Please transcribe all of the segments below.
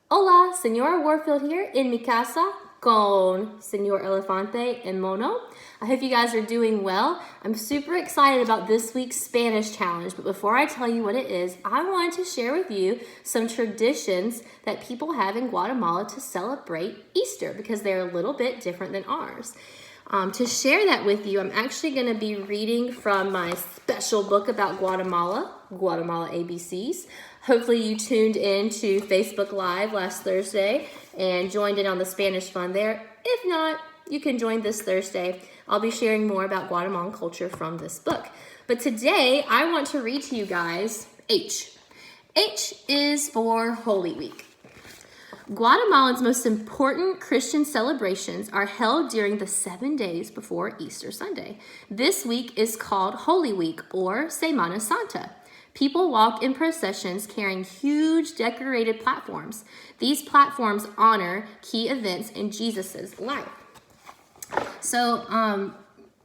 Hola, Señora Warfield here in mi casa con Señor Elefante and Mono. I hope you guys are doing well. I'm super excited about this week's Spanish challenge, but before I tell you what it is, I wanted to share with you some traditions that people have in Guatemala to celebrate Easter because they're a little bit different than ours. To share that with you, I'm actually going to be reading from my special book about Guatemala, Guatemala ABCs. Hopefully you tuned in to Facebook Live last Thursday and joined in on the Spanish fun there. If not, you can join this Thursday. I'll be sharing more about Guatemalan culture from this book. But today, I want to read to you guys H. H is for Holy Week. Guatemalans' most important Christian celebrations are held during the 7 days before Easter Sunday. This week is called Holy Week or Semana Santa. People walk in processions carrying huge decorated platforms. These platforms honor key events in Jesus' life. So,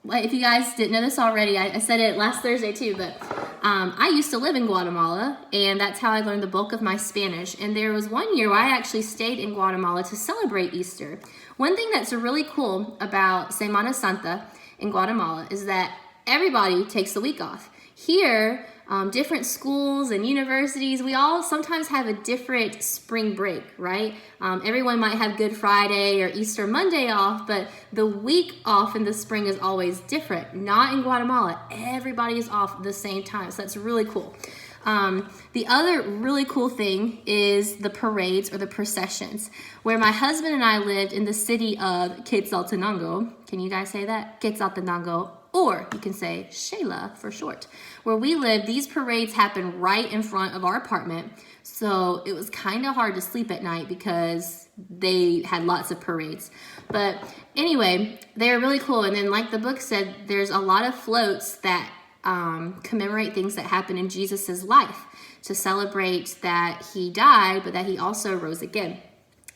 if you guys didn't know this already, I said it last Thursday too, but I used to live in Guatemala, and that's how I learned the bulk of my Spanish. And there was one year where I actually stayed in Guatemala to celebrate Easter. One thing that's really cool about Semana Santa in Guatemala is that everybody takes the week off. Here, different schools and universities, we all sometimes have a different spring break, right? Everyone might have Good Friday or Easter Monday off, but the week off in the spring is always different. Not in Guatemala. Everybody is off at the same time, so that's really cool. The other really cool thing is the parades or the processions. Where my husband and I lived in the city of Quetzaltenango. Can you guys say that? Quetzaltenango. Or you can say Shayla for short. Where we live, these parades happen right in front of our apartment. So it was kind of hard to sleep at night because they had lots of parades. But anyway, they're really cool. And then like the book said, there's a lot of floats that commemorate things that happened in Jesus's life to celebrate that he died, but that he also rose again.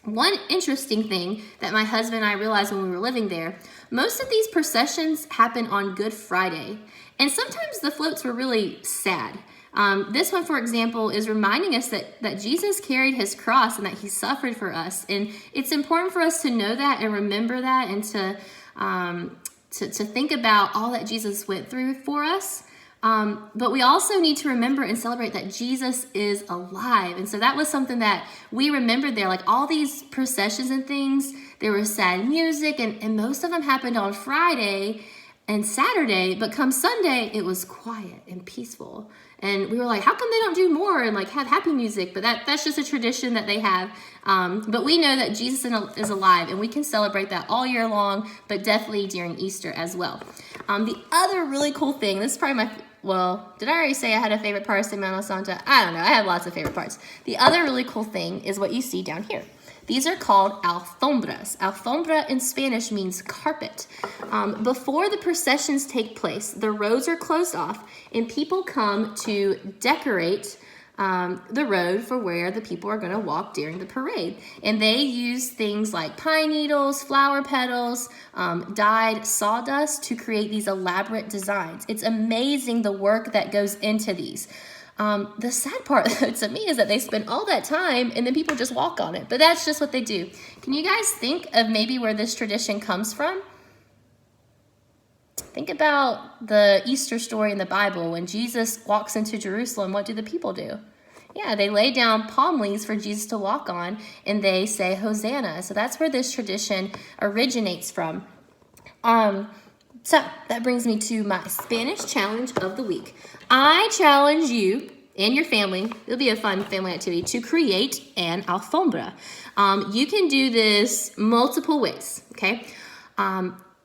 One interesting thing that my husband and I realized when we were living there, most of these processions happen on Good Friday, and sometimes the floats were really sad. This one, for example, is reminding us that Jesus carried his cross and that he suffered for us, and it's important for us to know that and remember that and to think about all that Jesus went through for us. But we also need to remember and celebrate that Jesus is alive. And so that was something that we remembered there. Like all these processions and things, there was sad music, and most of them happened on Friday and Saturday. But come Sunday, it was quiet and peaceful. And we were like, how come they don't do more and like have happy music? But that's just a tradition that they have. But we know that Jesus is alive, and we can celebrate that all year long, but definitely during Easter as well. The other really cool thing, this is probably did I already say I had a favorite part of Semana Santa? I don't know. I have lots of favorite parts. The other really cool thing is what you see down here. These are called alfombras. Alfombra in Spanish means carpet. Before the processions take place, the roads are closed off, and people come to decorate the road for where the people are going to walk during the parade. And they use things like pine needles, flower petals, dyed sawdust to create these elaborate designs. It's amazing the work that goes into these. The sad part to me is that they spend all that time and then people just walk on it. But that's just what they do. Can you guys think of maybe where this tradition comes from? Think about the Easter story in the Bible. When Jesus walks into Jerusalem, what do the people do? Yeah, they lay down palm leaves for Jesus to walk on, and they say, Hosanna. So that's where this tradition originates from. So that brings me to my Spanish challenge of the week. I challenge you and your family, it'll be a fun family activity, to create an alfombra. You can do this multiple ways, okay?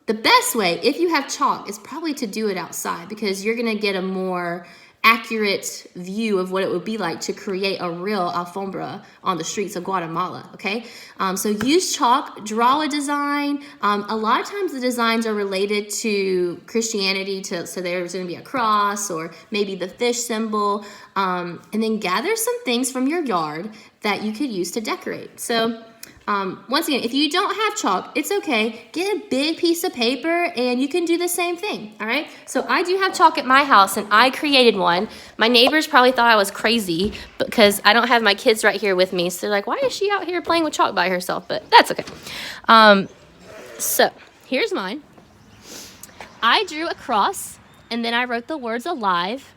The best way, if you have chalk, is probably to do it outside because you're going to get a more accurate view of what it would be like to create a real alfombra on the streets of Guatemala, okay? So use chalk, draw a design. A lot of times the designs are related to Christianity, so there's going to be a cross or maybe the fish symbol, and then gather some things from your yard that you could use to decorate. So Once again, if you don't have chalk, it's okay. Get a big piece of paper and you can do the same thing, all right? So I do have chalk at my house and I created one. My neighbors probably thought I was crazy because I don't have my kids right here with me. So they're like, why is she out here playing with chalk by herself? But that's okay. So here's mine. I drew a cross and then I wrote the words alive.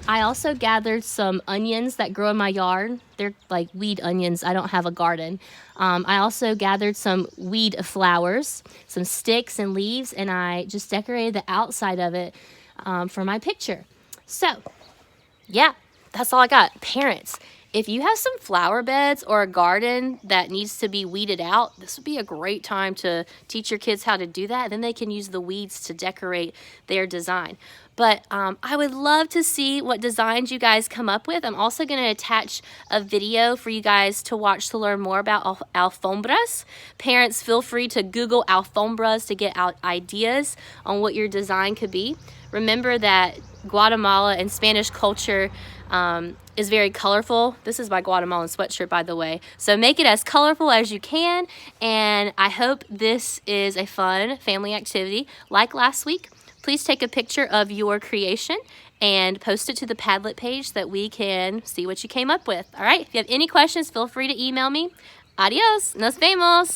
I also gathered some onions that grow in my yard. They're like weed onions. I don't have a garden. I also gathered some weed flowers, some sticks and leaves, and I just decorated the outside of it for my picture. So, yeah, that's all I got. Parents, if you have some flower beds or a garden that needs to be weeded out, this would be a great time to teach your kids how to do that. Then they can use the weeds to decorate their design. But I would love to see what designs you guys come up with. I'm also going to attach a video for you guys to watch to learn more about alfombras. Parents, feel free to Google alfombras to get out ideas on what your design could be. Remember that Guatemala and Spanish culture is very colorful. This is my Guatemalan sweatshirt, by the way. So make it as colorful as you can. And I hope this is a fun family activity like last week. Please take a picture of your creation and post it to the Padlet page so that we can see what you came up with. All right, if you have any questions, feel free to email me. Adios, nos vemos.